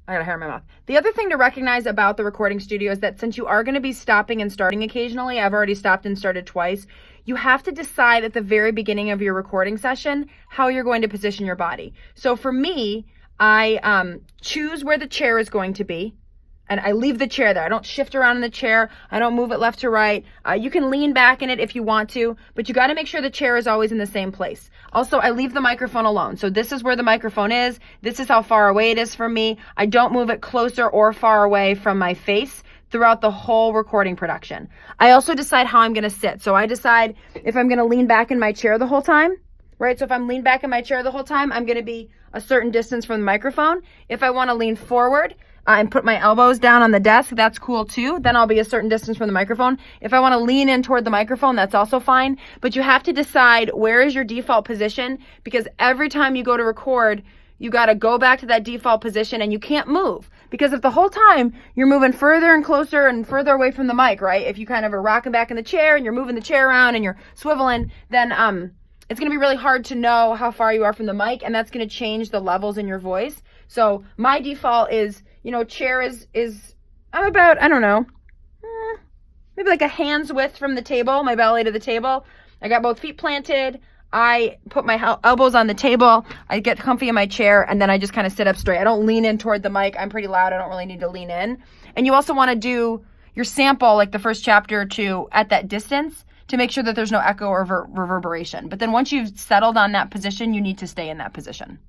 I got a hair in my mouth. The other thing to recognize about the recording studio is that since you are going to be stopping and starting occasionally, I've already stopped and started twice, you have to decide at the very beginning of your recording session how you're going to position your body. So for me, I choose where the chair is going to be, and I leave the chair there. I don't shift around in the chair. I don't move it left to right. You can lean back in it if you want to, but you got to make sure the chair is always in the same place. Also, I leave the microphone alone. So this is where the microphone is. This is how far away it is from me. I don't move it closer or far away from my face throughout the whole recording production. I also decide how I'm going to sit. So I decide if I'm going to lean back in my chair the whole time, right? So if I'm leaned back in my chair the whole time, I'm going to be a certain distance from the microphone. If I want to lean forward and put my elbows down on the desk, that's cool too. Then I'll be a certain distance from the microphone. If I want to lean in toward the microphone, that's also fine. But you have to decide where is your default position, because every time you go to record, you got to go back to that default position and you can't move. Because if the whole time you're moving further and closer and further away from the mic, right? If you kind of are rocking back in the chair and you're moving the chair around and you're swiveling, then it's going to be really hard to know how far you are from the mic, and that's going to change the levels in your voice. So my default is, chair is I'm about, I don't know, maybe like a hand's width from the table, my belly to the table. I got both feet planted. I put my elbows on the table. I get comfy in my chair, and then I just kind of sit up straight. I don't lean in toward the mic. I'm pretty loud. I don't really need to lean in. And you also want to do your sample, like the first chapter or two, at that distance to make sure that there's no echo or reverberation. But then once you've settled on that position, you need to stay in that position.